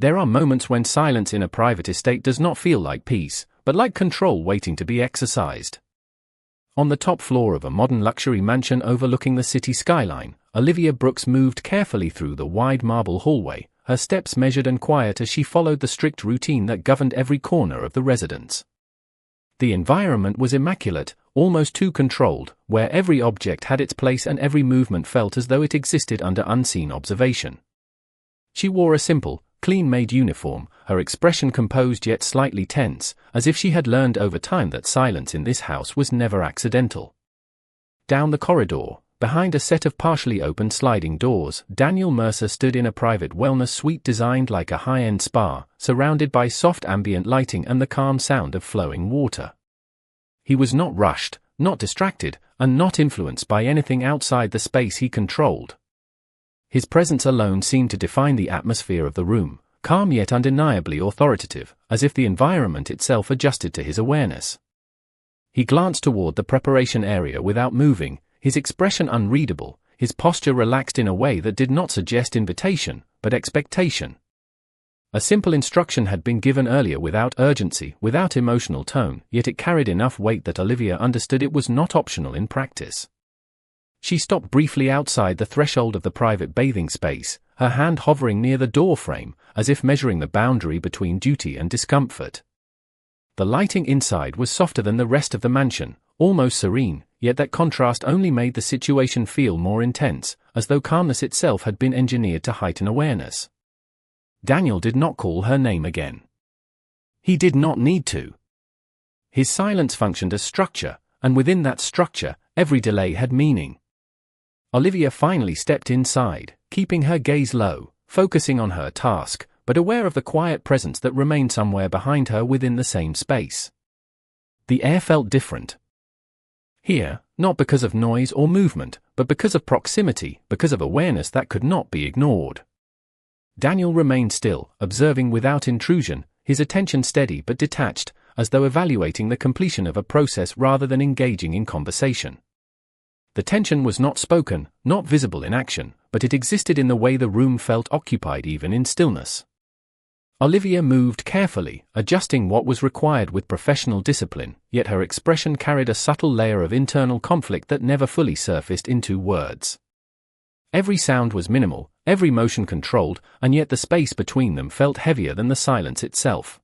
There are moments when silence in a private estate does not feel like peace, but like control waiting to be exercised. On the top floor of a modern luxury mansion overlooking the city skyline, Olivia Brooks moved carefully through the wide marble hallway, her steps measured and quiet as she followed the strict routine that governed every corner of the residence. The environment was immaculate, almost too controlled, where every object had its place and every movement felt as though it existed under unseen observation. She wore a simple, clean-made uniform, her expression composed yet slightly tense, as if she had learned over time that silence in this house was never accidental. Down the corridor, behind a set of partially open sliding doors, Daniel Mercer stood in a private wellness suite designed like a high-end spa, surrounded by soft ambient lighting and the calm sound of flowing water. He was not rushed, not distracted, and not influenced by anything outside the space he controlled. His presence alone seemed to define the atmosphere of the room, calm yet undeniably authoritative, as if the environment itself adjusted to his awareness. He glanced toward the preparation area without moving, his expression unreadable, his posture relaxed in a way that did not suggest invitation, but expectation. A simple instruction had been given earlier without urgency, without emotional tone, yet it carried enough weight that Olivia understood it was not optional in practice. She stopped briefly outside the threshold of the private bathing space, her hand hovering near the door frame, as if measuring the boundary between duty and discomfort. The lighting inside was softer than the rest of the mansion, almost serene, yet that contrast only made the situation feel more intense, as though calmness itself had been engineered to heighten awareness. Daniel did not call her name again. He did not need to. His silence functioned as structure, and within that structure, every delay had meaning. Olivia finally stepped inside, keeping her gaze low, focusing on her task, but aware of the quiet presence that remained somewhere behind her within the same space. The air felt different. Here, not because of noise or movement, but because of proximity, because of awareness that could not be ignored. Daniel remained still, observing without intrusion, his attention steady but detached, as though evaluating the completion of a process rather than engaging in conversation. The tension was not spoken, not visible in action, but it existed in the way the room felt occupied even in stillness. Olivia moved carefully, adjusting what was required with professional discipline, yet her expression carried a subtle layer of internal conflict that never fully surfaced into words. Every sound was minimal, every motion controlled, and yet the space between them felt heavier than the silence itself.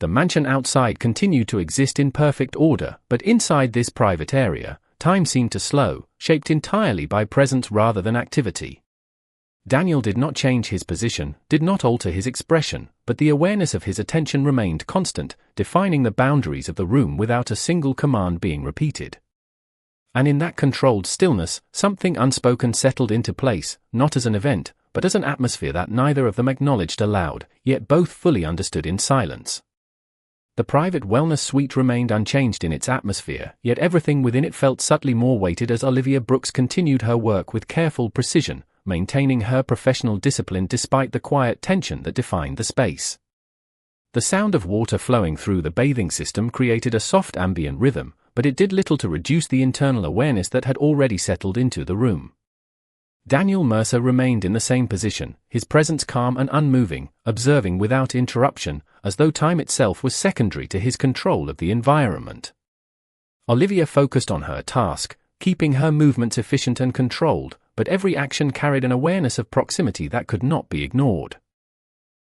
The mansion outside continued to exist in perfect order, but inside this private area, time seemed to slow, shaped entirely by presence rather than activity. Daniel did not change his position, did not alter his expression, but the awareness of his attention remained constant, defining the boundaries of the room without a single command being repeated. And in that controlled stillness, something unspoken settled into place, not as an event, but as an atmosphere that neither of them acknowledged aloud, yet both fully understood in silence. The private wellness suite remained unchanged in its atmosphere, yet everything within it felt subtly more weighted as Olivia Brooks continued her work with careful precision, maintaining her professional discipline despite the quiet tension that defined the space. The sound of water flowing through the bathing system created a soft ambient rhythm, but it did little to reduce the internal awareness that had already settled into the room. Daniel Mercer remained in the same position, his presence calm and unmoving, observing without interruption, as though time itself was secondary to his control of the environment. Olivia focused on her task, keeping her movements efficient and controlled, but every action carried an awareness of proximity that could not be ignored.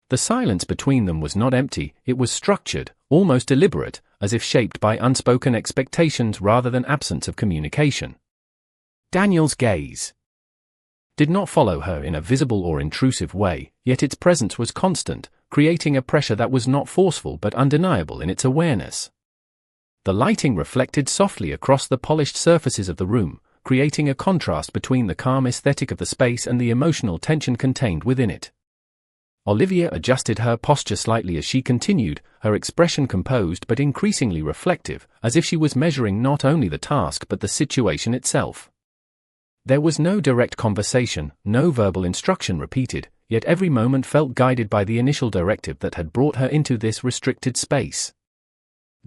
The silence between them was not empty, it was structured, almost deliberate, as if shaped by unspoken expectations rather than absence of communication. Daniel's gaze did not follow her in a visible or intrusive way, yet its presence was constant, creating a pressure that was not forceful but undeniable in its awareness. The lighting reflected softly across the polished surfaces of the room, creating a contrast between the calm aesthetic of the space and the emotional tension contained within it. Olivia adjusted her posture slightly as she continued, her expression composed but increasingly reflective, as if she was measuring not only the task but the situation itself. There was no direct conversation, no verbal instruction repeated, yet every moment felt guided by the initial directive that had brought her into this restricted space.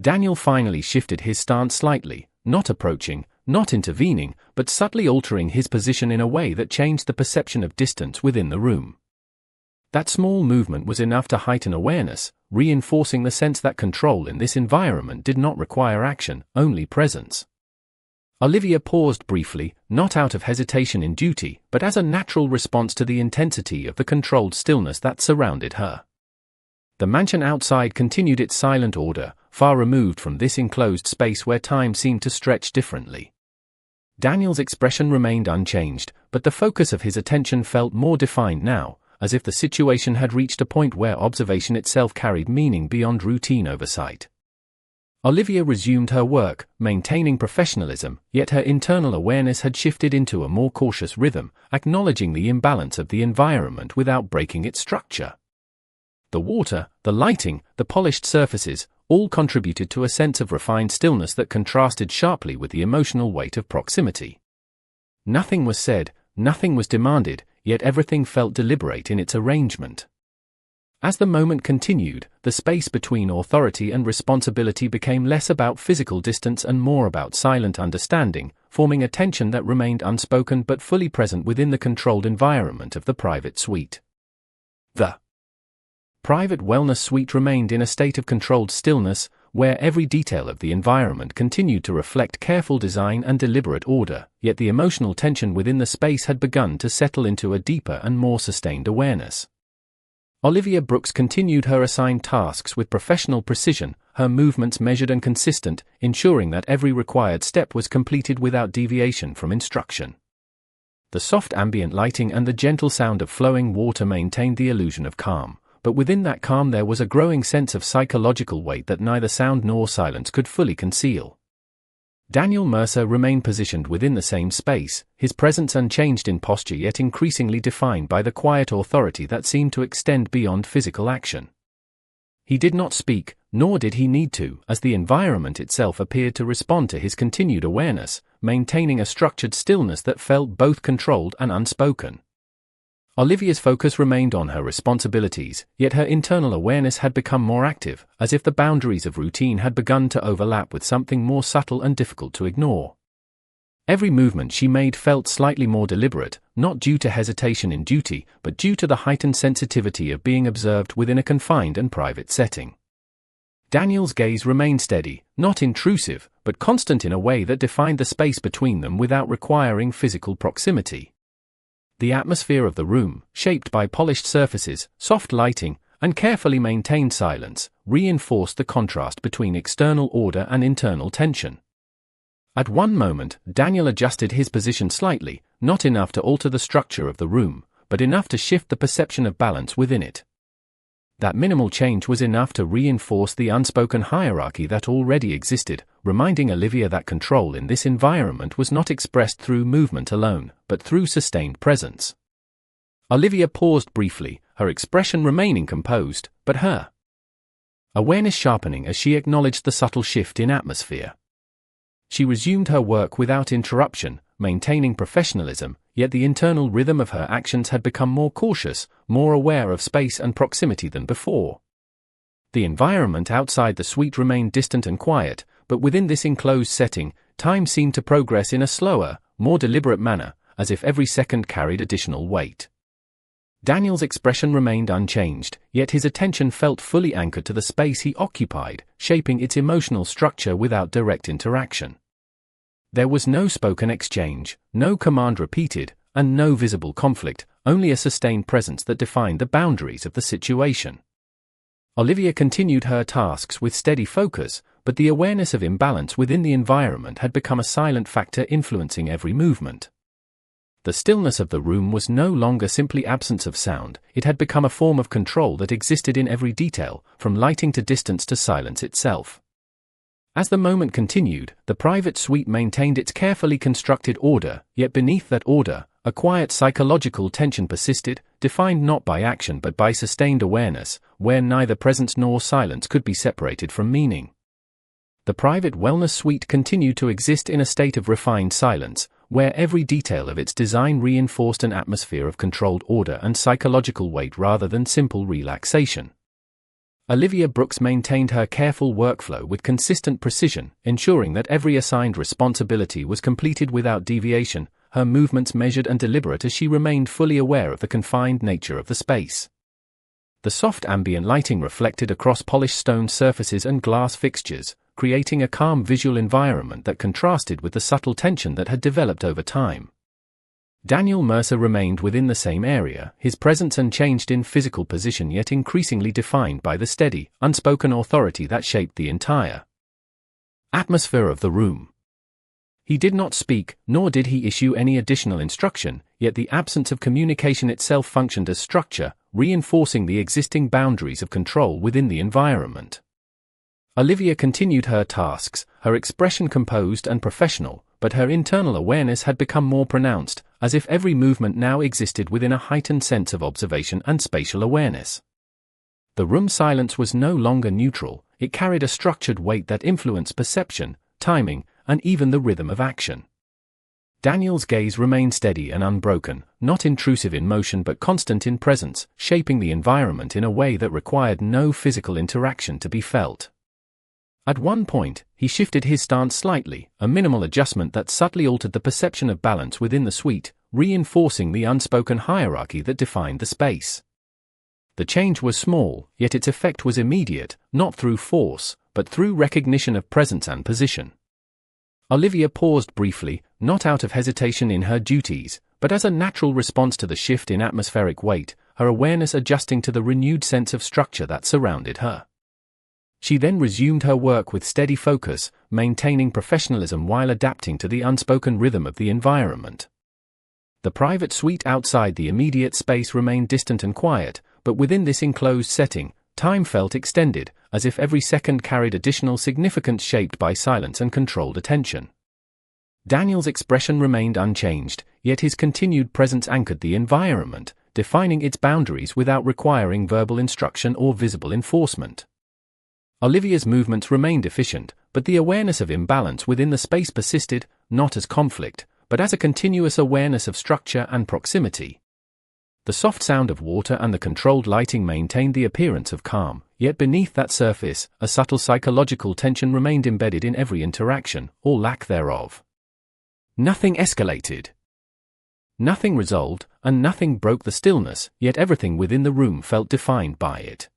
Daniel finally shifted his stance slightly, not approaching, not intervening, but subtly altering his position in a way that changed the perception of distance within the room. That small movement was enough to heighten awareness, reinforcing the sense that control in this environment did not require action, only presence. Olivia paused briefly, not out of hesitation in duty, but as a natural response to the intensity of the controlled stillness that surrounded her. The mansion outside continued its silent order, far removed from this enclosed space where time seemed to stretch differently. Daniel's expression remained unchanged, but the focus of his attention felt more defined now, as if the situation had reached a point where observation itself carried meaning beyond routine oversight. Olivia resumed her work, maintaining professionalism, yet her internal awareness had shifted into a more cautious rhythm, acknowledging the imbalance of the environment without breaking its structure. The water, the lighting, the polished surfaces, all contributed to a sense of refined stillness that contrasted sharply with the emotional weight of proximity. Nothing was said, nothing was demanded, yet everything felt deliberate in its arrangement. As the moment continued, the space between authority and responsibility became less about physical distance and more about silent understanding, forming a tension that remained unspoken but fully present within the controlled environment of the private suite. The private wellness suite remained in a state of controlled stillness, where every detail of the environment continued to reflect careful design and deliberate order, yet the emotional tension within the space had begun to settle into a deeper and more sustained awareness. Olivia Brooks continued her assigned tasks with professional precision, her movements measured and consistent, ensuring that every required step was completed without deviation from instruction. The soft ambient lighting and the gentle sound of flowing water maintained the illusion of calm, but within that calm there was a growing sense of psychological weight that neither sound nor silence could fully conceal. Daniel Mercer remained positioned within the same space, his presence unchanged in posture yet increasingly defined by the quiet authority that seemed to extend beyond physical action. He did not speak, nor did he need to, as the environment itself appeared to respond to his continued awareness, maintaining a structured stillness that felt both controlled and unspoken. Olivia's focus remained on her responsibilities, yet her internal awareness had become more active, as if the boundaries of routine had begun to overlap with something more subtle and difficult to ignore. Every movement she made felt slightly more deliberate, not due to hesitation in duty, but due to the heightened sensitivity of being observed within a confined and private setting. Daniel's gaze remained steady, not intrusive, but constant in a way that defined the space between them without requiring physical proximity. The atmosphere of the room, shaped by polished surfaces, soft lighting, and carefully maintained silence, reinforced the contrast between external order and internal tension. At one moment, Daniel adjusted his position slightly, not enough to alter the structure of the room, but enough to shift the perception of balance within it. That minimal change was enough to reinforce the unspoken hierarchy that already existed, reminding Olivia that control in this environment was not expressed through movement alone, but through sustained presence. Olivia paused briefly, her expression remaining composed, but her awareness sharpening as she acknowledged the subtle shift in atmosphere. She resumed her work without interruption, maintaining professionalism, yet the internal rhythm of her actions had become more cautious, more aware of space and proximity than before. The environment outside the suite remained distant and quiet, but within this enclosed setting, time seemed to progress in a slower, more deliberate manner, as if every second carried additional weight. Daniel's expression remained unchanged, yet his attention felt fully anchored to the space he occupied, shaping its emotional structure without direct interaction. There was no spoken exchange, no command repeated, and no visible conflict, only a sustained presence that defined the boundaries of the situation. Olivia continued her tasks with steady focus, but the awareness of imbalance within the environment had become a silent factor influencing every movement. The stillness of the room was no longer simply absence of sound, it had become a form of control that existed in every detail, from lighting to distance to silence itself. As the moment continued, the private suite maintained its carefully constructed order, yet beneath that order, a quiet psychological tension persisted, defined not by action but by sustained awareness, where neither presence nor silence could be separated from meaning. The private wellness suite continued to exist in a state of refined silence, where every detail of its design reinforced an atmosphere of controlled order and psychological weight rather than simple relaxation. Olivia Brooks maintained her careful workflow with consistent precision, ensuring that every assigned responsibility was completed without deviation, her movements measured and deliberate as she remained fully aware of the confined nature of the space. The soft ambient lighting reflected across polished stone surfaces and glass fixtures, creating a calm visual environment that contrasted with the subtle tension that had developed over time. Daniel Mercer remained within the same area, his presence unchanged in physical position yet increasingly defined by the steady, unspoken authority that shaped the entire atmosphere of the room. He did not speak, nor did he issue any additional instruction, yet the absence of communication itself functioned as structure, reinforcing the existing boundaries of control within the environment. Olivia continued her tasks, her expression composed and professional, but her internal awareness had become more pronounced, as if every movement now existed within a heightened sense of observation and spatial awareness. The room's silence was no longer neutral, it carried a structured weight that influenced perception, timing, and even the rhythm of action. Daniel's gaze remained steady and unbroken, not intrusive in motion but constant in presence, shaping the environment in a way that required no physical interaction to be felt. At one point, he shifted his stance slightly, a minimal adjustment that subtly altered the perception of balance within the suite, reinforcing the unspoken hierarchy that defined the space. The change was small, yet its effect was immediate, not through force, but through recognition of presence and position. Olivia paused briefly, not out of hesitation in her duties, but as a natural response to the shift in atmospheric weight, her awareness adjusting to the renewed sense of structure that surrounded her. She then resumed her work with steady focus, maintaining professionalism while adapting to the unspoken rhythm of the environment. The private suite outside the immediate space remained distant and quiet, but within this enclosed setting, time felt extended, as if every second carried additional significance shaped by silence and controlled attention. Daniel's expression remained unchanged, yet his continued presence anchored the environment, defining its boundaries without requiring verbal instruction or visible enforcement. Olivia's movements remained efficient, but the awareness of imbalance within the space persisted, not as conflict, but as a continuous awareness of structure and proximity. The soft sound of water and the controlled lighting maintained the appearance of calm, yet beneath that surface, a subtle psychological tension remained embedded in every interaction, or lack thereof. Nothing escalated. Nothing resolved, and nothing broke the stillness, yet everything within the room felt defined by it.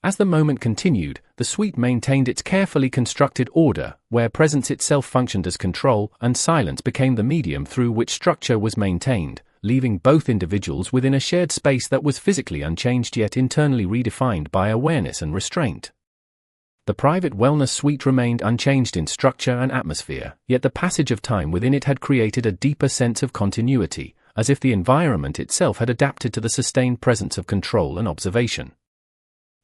As the moment continued, the suite maintained its carefully constructed order, where presence itself functioned as control and silence became the medium through which structure was maintained, leaving both individuals within a shared space that was physically unchanged yet internally redefined by awareness and restraint. The private wellness suite remained unchanged in structure and atmosphere, yet the passage of time within it had created a deeper sense of continuity, as if the environment itself had adapted to the sustained presence of control and observation.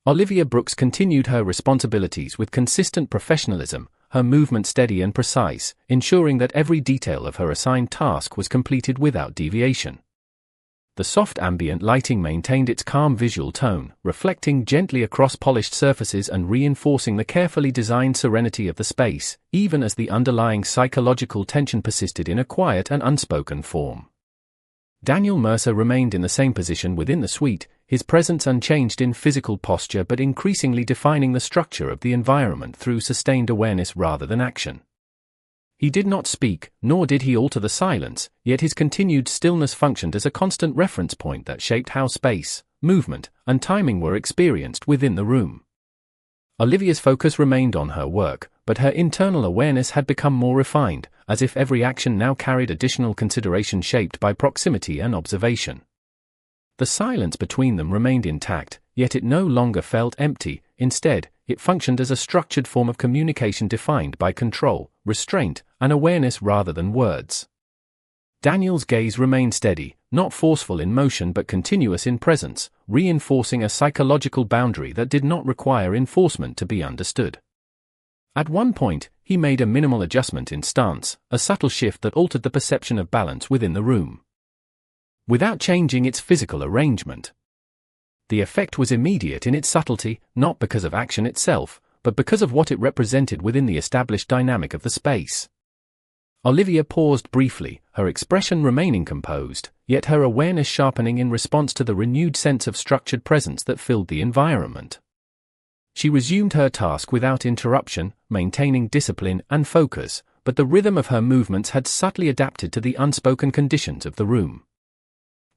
Olivia Brooks continued her responsibilities with consistent professionalism, her movement steady and precise, ensuring that every detail of her assigned task was completed without deviation. The soft ambient lighting maintained its calm visual tone, reflecting gently across polished surfaces and reinforcing the carefully designed serenity of the space, even as the underlying psychological tension persisted in a quiet and unspoken form. Daniel Mercer remained in the same position within the suite, his presence unchanged in physical posture but increasingly defining the structure of the environment through sustained awareness rather than action. He did not speak, nor did he alter the silence, yet his continued stillness functioned as a constant reference point that shaped how space, movement, and timing were experienced within the room. Olivia's focus remained on her work, but her internal awareness had become more refined, as if every action now carried additional consideration shaped by proximity and observation. The silence between them remained intact, yet it no longer felt empty. Instead, it functioned as a structured form of communication defined by control, restraint, and awareness rather than words. Daniel's gaze remained steady, not forceful in motion but continuous in presence, reinforcing a psychological boundary that did not require enforcement to be understood. At one point, he made a minimal adjustment in stance, a subtle shift that altered the perception of balance within the room, without changing its physical arrangement. The effect was immediate in its subtlety, not because of action itself, but because of what it represented within the established dynamic of the space. Olivia paused briefly, her expression remaining composed, yet her awareness sharpening in response to the renewed sense of structured presence that filled the environment. She resumed her task without interruption, maintaining discipline and focus, but the rhythm of her movements had subtly adapted to the unspoken conditions of the room.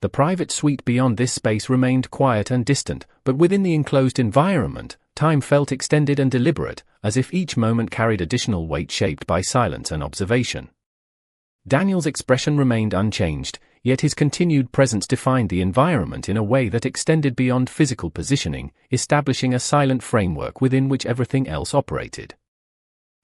The private suite beyond this space remained quiet and distant, but within the enclosed environment, time felt extended and deliberate, as if each moment carried additional weight shaped by silence and observation. Daniel's expression remained unchanged, yet his continued presence defined the environment in a way that extended beyond physical positioning, establishing a silent framework within which everything else operated.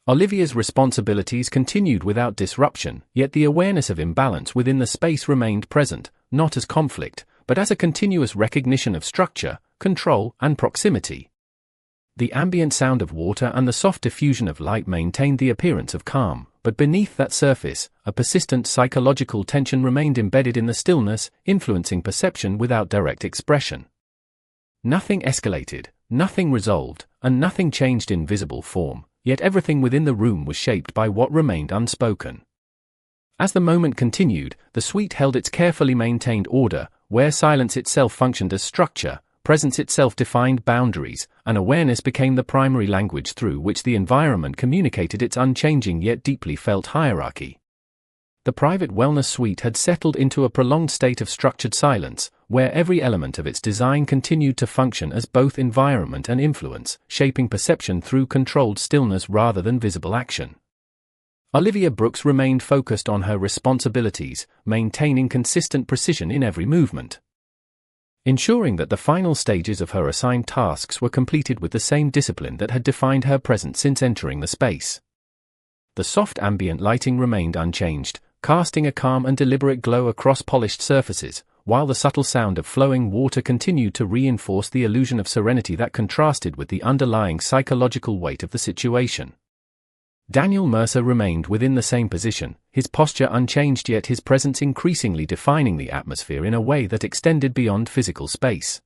Olivia's responsibilities continued without disruption, yet the awareness of imbalance within the space remained present, not as conflict, but as a continuous recognition of structure, control, and proximity. The ambient sound of water and the soft diffusion of light maintained the appearance of calm, but beneath that surface, a persistent psychological tension remained embedded in the stillness, influencing perception without direct expression. Nothing escalated, nothing resolved, and nothing changed in visible form, yet everything within the room was shaped by what remained unspoken. As the moment continued, the suite held its carefully maintained order, where silence itself functioned as structure, presence itself defined boundaries, and awareness became the primary language through which the environment communicated its unchanging yet deeply felt hierarchy. The private wellness suite had settled into a prolonged state of structured silence, where every element of its design continued to function as both environment and influence, shaping perception through controlled stillness rather than visible action. Olivia Brooks remained focused on her responsibilities, maintaining consistent precision in every movement. Ensuring that the final stages of her assigned tasks were completed with the same discipline that had defined her presence since entering the space. The soft ambient lighting remained unchanged, casting a calm and deliberate glow across polished surfaces, while the subtle sound of flowing water continued to reinforce the illusion of serenity that contrasted with the underlying psychological weight of the situation. Daniel Mercer remained within the same position, his posture unchanged yet his presence increasingly defining the atmosphere in a way that extended beyond physical space.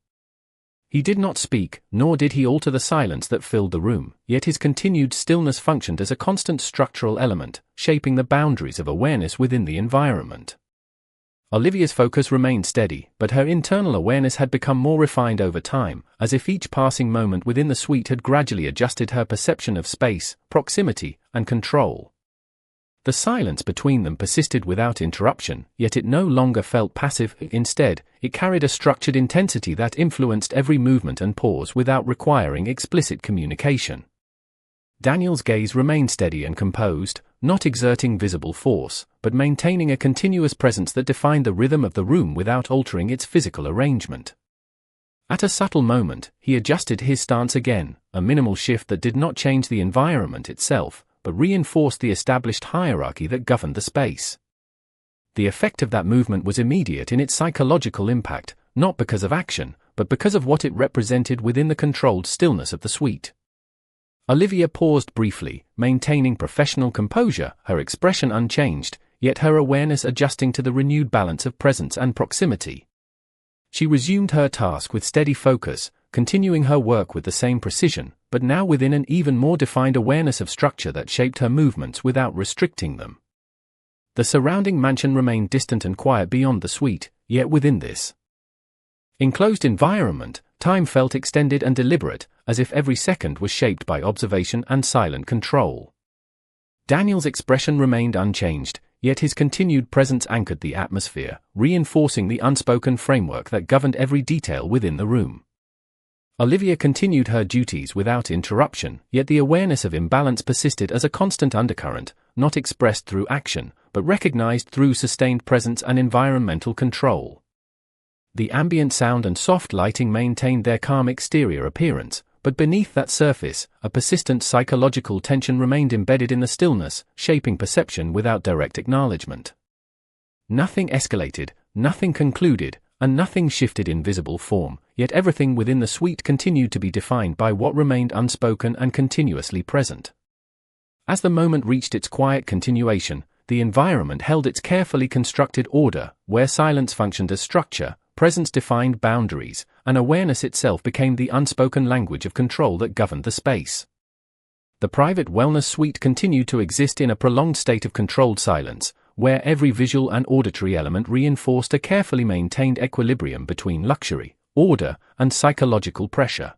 He did not speak, nor did he alter the silence that filled the room, yet his continued stillness functioned as a constant structural element, shaping the boundaries of awareness within the environment. Olivia's focus remained steady, but her internal awareness had become more refined over time, as if each passing moment within the suite had gradually adjusted her perception of space, proximity, and control. The silence between them persisted without interruption, yet it no longer felt passive. Instead, it carried a structured intensity that influenced every movement and pause without requiring explicit communication. Daniel's gaze remained steady and composed, not exerting visible force, but maintaining a continuous presence that defined the rhythm of the room without altering its physical arrangement. At a subtle moment, he adjusted his stance again, a minimal shift that did not change the environment itself, but reinforced the established hierarchy that governed the space. The effect of that movement was immediate in its psychological impact, not because of action, but because of what it represented within the controlled stillness of the suite. Olivia paused briefly, maintaining professional composure, her expression unchanged, yet her awareness adjusting to the renewed balance of presence and proximity. She resumed her task with steady focus, continuing her work with the same precision, but now within an even more defined awareness of structure that shaped her movements without restricting them. The surrounding mansion remained distant and quiet beyond the suite, yet within this enclosed environment, time felt extended and deliberate, as if every second was shaped by observation and silent control. Daniel's expression remained unchanged, yet his continued presence anchored the atmosphere, reinforcing the unspoken framework that governed every detail within the room. Olivia continued her duties without interruption, yet the awareness of imbalance persisted as a constant undercurrent, not expressed through action, but recognized through sustained presence and environmental control. The ambient sound and soft lighting maintained their calm exterior appearance, but beneath that surface, a persistent psychological tension remained embedded in the stillness, shaping perception without direct acknowledgement. Nothing escalated, nothing concluded, and nothing shifted in visible form, yet everything within the suite continued to be defined by what remained unspoken and continuously present. As the moment reached its quiet continuation, the environment held its carefully constructed order, where silence functioned as structure, presence defined boundaries, and awareness itself became the unspoken language of control that governed the space. The private wellness suite continued to exist in a prolonged state of controlled silence, where every visual and auditory element reinforced a carefully maintained equilibrium between luxury, order, and psychological pressure.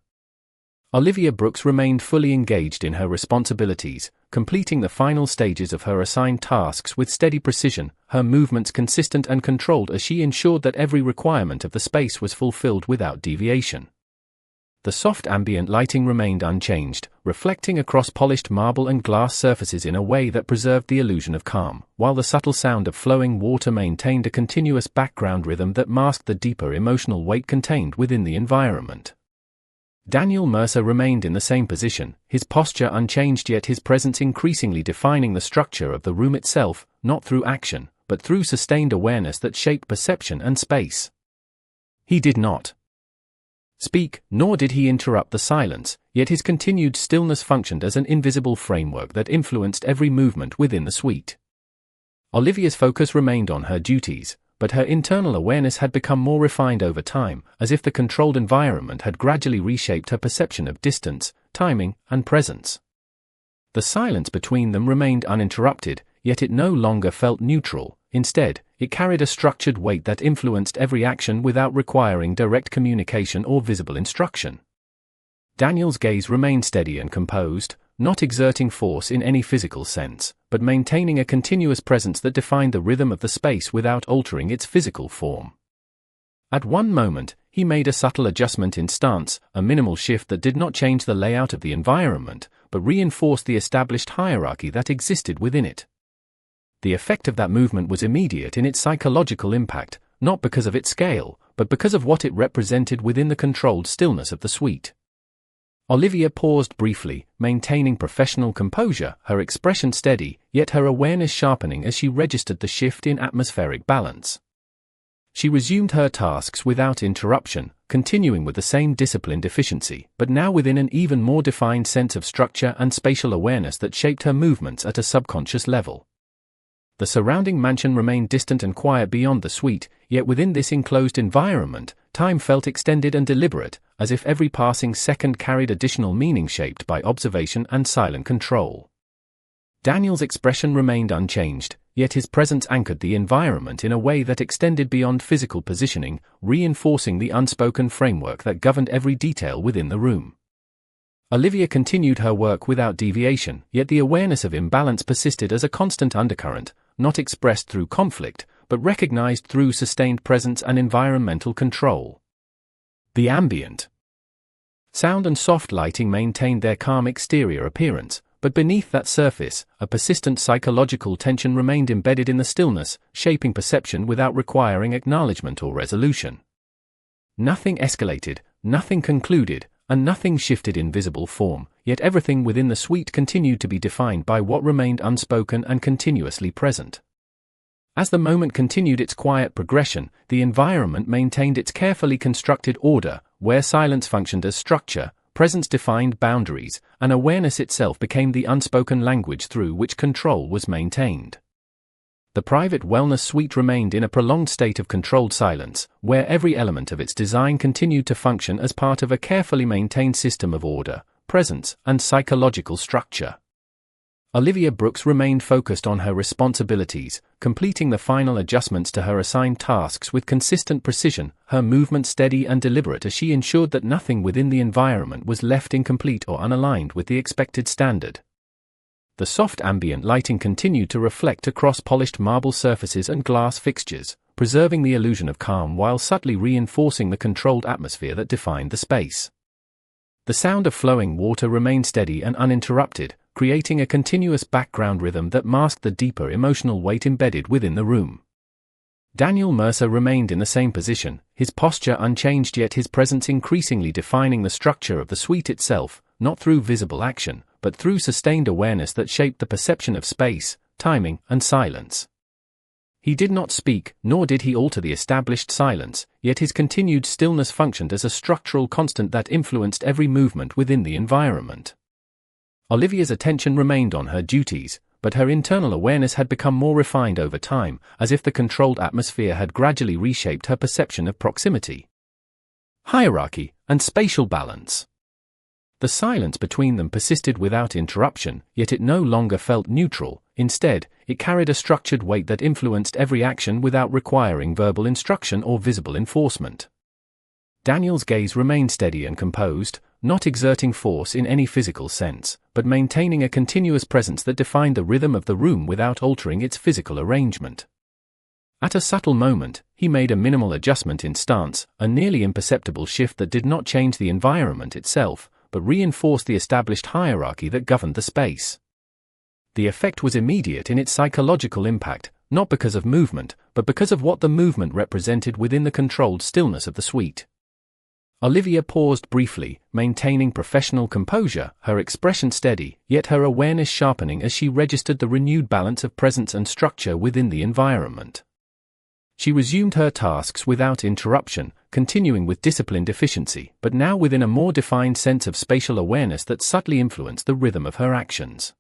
Olivia Brooks remained fully engaged in her responsibilities, completing the final stages of her assigned tasks with steady precision, her movements consistent and controlled as she ensured that every requirement of the space was fulfilled without deviation. The soft ambient lighting remained unchanged, reflecting across polished marble and glass surfaces in a way that preserved the illusion of calm, while the subtle sound of flowing water maintained a continuous background rhythm that masked the deeper emotional weight contained within the environment. Daniel Mercer remained in the same position, his posture unchanged yet his presence increasingly defining the structure of the room itself, not through action, but through sustained awareness that shaped perception and space. He did not speak, nor did he interrupt the silence, yet his continued stillness functioned as an invisible framework that influenced every movement within the suite. Olivia's focus remained on her duties, but her internal awareness had become more refined over time, as if the controlled environment had gradually reshaped her perception of distance, timing, and presence. The silence between them remained uninterrupted, yet it no longer felt neutral. Instead, it carried a structured weight that influenced every action without requiring direct communication or visible instruction. Daniel's gaze remained steady and composed, not exerting force in any physical sense, but maintaining a continuous presence that defined the rhythm of the space without altering its physical form. At one moment, he made a subtle adjustment in stance, a minimal shift that did not change the layout of the environment, but reinforced the established hierarchy that existed within it. The effect of that movement was immediate in its psychological impact, not because of its scale, but because of what it represented within the controlled stillness of the suite. Olivia paused briefly, maintaining professional composure, her expression steady, yet her awareness sharpening as she registered the shift in atmospheric balance. She resumed her tasks without interruption, continuing with the same disciplined efficiency, but now within an even more defined sense of structure and spatial awareness that shaped her movements at a subconscious level. The surrounding mansion remained distant and quiet beyond the suite, yet within this enclosed environment, time felt extended and deliberate, as if every passing second carried additional meaning shaped by observation and silent control. Daniel's expression remained unchanged, yet his presence anchored the environment in a way that extended beyond physical positioning, reinforcing the unspoken framework that governed every detail within the room. Olivia continued her work without deviation, yet the awareness of imbalance persisted as a constant undercurrent, not expressed through conflict, but recognized through sustained presence and environmental control. The ambient sound and soft lighting maintained their calm exterior appearance, but beneath that surface, a persistent psychological tension remained embedded in the stillness, shaping perception without requiring acknowledgement or resolution. Nothing escalated, nothing concluded, and nothing shifted in visible form, yet everything within the suite continued to be defined by what remained unspoken and continuously present. As the moment continued its quiet progression, the environment maintained its carefully constructed order, where silence functioned as structure, presence defined boundaries, and awareness itself became the unspoken language through which control was maintained. The private wellness suite remained in a prolonged state of controlled silence, where every element of its design continued to function as part of a carefully maintained system of order, presence, and psychological structure. Olivia Brooks remained focused on her responsibilities, completing the final adjustments to her assigned tasks with consistent precision, her movement steady and deliberate as she ensured that nothing within the environment was left incomplete or unaligned with the expected standard. The soft ambient lighting continued to reflect across polished marble surfaces and glass fixtures, preserving the illusion of calm while subtly reinforcing the controlled atmosphere that defined the space. The sound of flowing water remained steady and uninterrupted, creating a continuous background rhythm that masked the deeper emotional weight embedded within the room. Daniel Mercer remained in the same position, his posture unchanged yet his presence increasingly defining the structure of the suite itself, not through visible action, but through sustained awareness that shaped the perception of space, timing, and silence. He did not speak, nor did he alter the established silence, yet his continued stillness functioned as a structural constant that influenced every movement within the environment. Olivia's attention remained on her duties, but her internal awareness had become more refined over time, as if the controlled atmosphere had gradually reshaped her perception of proximity, hierarchy, and spatial balance. The silence between them persisted without interruption, yet it no longer felt neutral. Instead, it carried a structured weight that influenced every action without requiring verbal instruction or visible enforcement. Daniel's gaze remained steady and composed, not exerting force in any physical sense, but maintaining a continuous presence that defined the rhythm of the room without altering its physical arrangement. At a subtle moment, he made a minimal adjustment in stance, a nearly imperceptible shift that did not change the environment itself, but reinforced the established hierarchy that governed the space. The effect was immediate in its psychological impact, not because of movement, but because of what the movement represented within the controlled stillness of the suite. Olivia paused briefly, maintaining professional composure, her expression steady, yet her awareness sharpening as she registered the renewed balance of presence and structure within the environment. She resumed her tasks without interruption, continuing with disciplined efficiency, but now within a more defined sense of spatial awareness that subtly influenced the rhythm of her actions.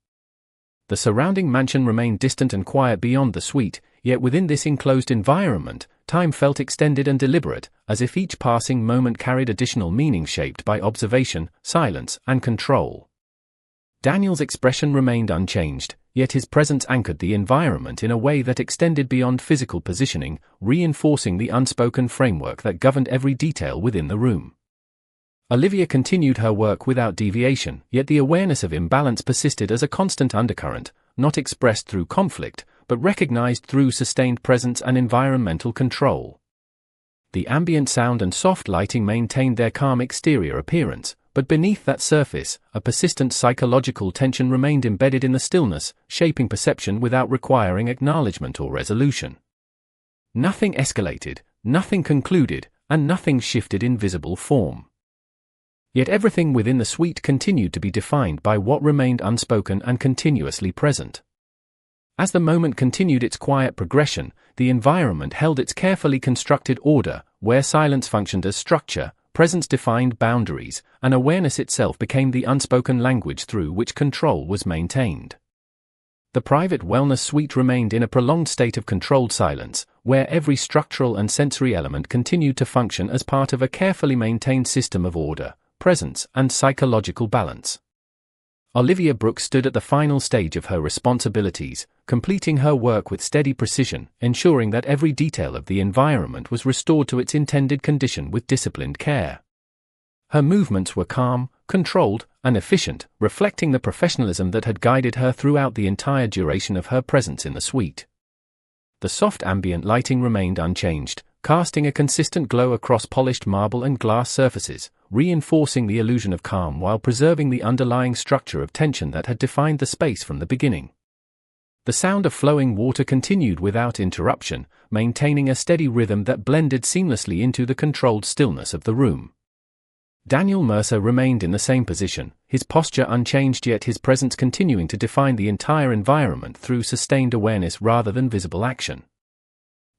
The surrounding mansion remained distant and quiet beyond the suite, yet within this enclosed environment, time felt extended and deliberate, as if each passing moment carried additional meaning shaped by observation, silence, and control. Daniel's expression remained unchanged, yet his presence anchored the environment in a way that extended beyond physical positioning, reinforcing the unspoken framework that governed every detail within the room. Olivia continued her work without deviation, yet the awareness of imbalance persisted as a constant undercurrent, not expressed through conflict, but recognized through sustained presence and environmental control. The ambient sound and soft lighting maintained their calm exterior appearance, but beneath that surface, a persistent psychological tension remained embedded in the stillness, shaping perception without requiring acknowledgement or resolution. Nothing escalated, nothing concluded, and nothing shifted in visible form. Yet everything within the suite continued to be defined by what remained unspoken and continuously present. As the moment continued its quiet progression, the environment held its carefully constructed order, where silence functioned as structure, presence defined boundaries, and awareness itself became the unspoken language through which control was maintained. The private wellness suite remained in a prolonged state of controlled silence, where every structural and sensory element continued to function as part of a carefully maintained system of order, presence, and psychological balance. Olivia Brooks stood at the final stage of her responsibilities, completing her work with steady precision, ensuring that every detail of the environment was restored to its intended condition with disciplined care. Her movements were calm, controlled, and efficient, reflecting the professionalism that had guided her throughout the entire duration of her presence in the suite. The soft ambient lighting remained unchanged, casting a consistent glow across polished marble and glass surfaces, reinforcing the illusion of calm while preserving the underlying structure of tension that had defined the space from the beginning. The sound of flowing water continued without interruption, maintaining a steady rhythm that blended seamlessly into the controlled stillness of the room. Daniel Mercer remained in the same position, his posture unchanged yet his presence continuing to define the entire environment through sustained awareness rather than visible action.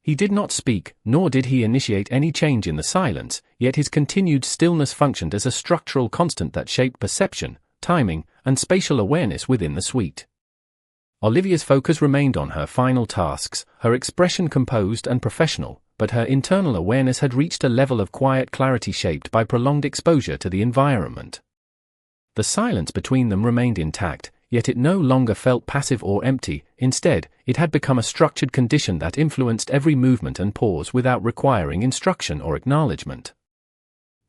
He did not speak, nor did he initiate any change in the silence, yet his continued stillness functioned as a structural constant that shaped perception, timing, and spatial awareness within the suite. Olivia's focus remained on her final tasks, her expression composed and professional, but her internal awareness had reached a level of quiet clarity shaped by prolonged exposure to the environment. The silence between them remained intact, yet it no longer felt passive or empty. Instead, it had become a structured condition that influenced every movement and pause without requiring instruction or acknowledgement.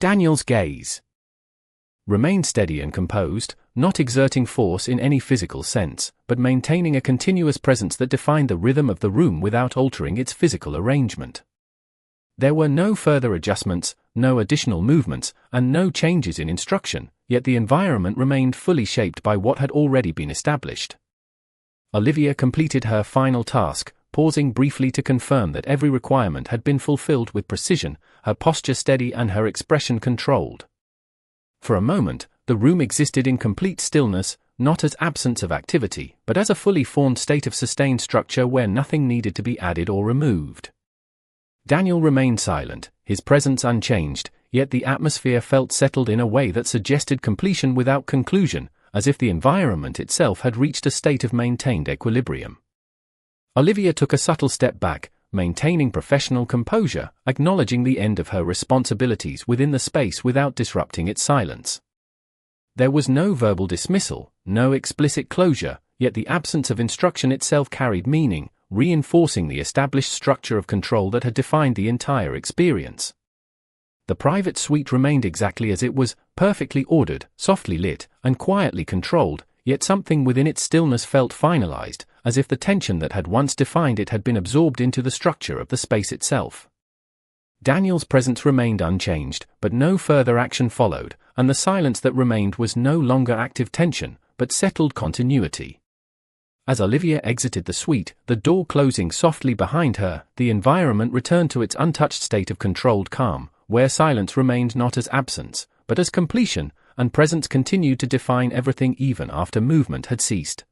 Daniel's gaze remained steady and composed, not exerting force in any physical sense, but maintaining a continuous presence that defined the rhythm of the room without altering its physical arrangement. There were no further adjustments, no additional movements, and no changes in instruction, yet the environment remained fully shaped by what had already been established. Olivia completed her final task, pausing briefly to confirm that every requirement had been fulfilled with precision, her posture steady and her expression controlled. For a moment, the room existed in complete stillness, not as absence of activity, but as a fully formed state of sustained structure where nothing needed to be added or removed. Daniel remained silent, his presence unchanged, yet the atmosphere felt settled in a way that suggested completion without conclusion, as if the environment itself had reached a state of maintained equilibrium. Olivia took a subtle step back, maintaining professional composure, acknowledging the end of her responsibilities within the space without disrupting its silence. There was no verbal dismissal, no explicit closure, yet the absence of instruction itself carried meaning, reinforcing the established structure of control that had defined the entire experience. The private suite remained exactly as it was, perfectly ordered, softly lit, and quietly controlled, yet something within its stillness felt finalized, as if the tension that had once defined it had been absorbed into the structure of the space itself. Daniel's presence remained unchanged, but no further action followed, and the silence that remained was no longer active tension, but settled continuity. As Olivia exited the suite, the door closing softly behind her, the environment returned to its untouched state of controlled calm, where silence remained not as absence, but as completion, and presence continued to define everything even after movement had ceased.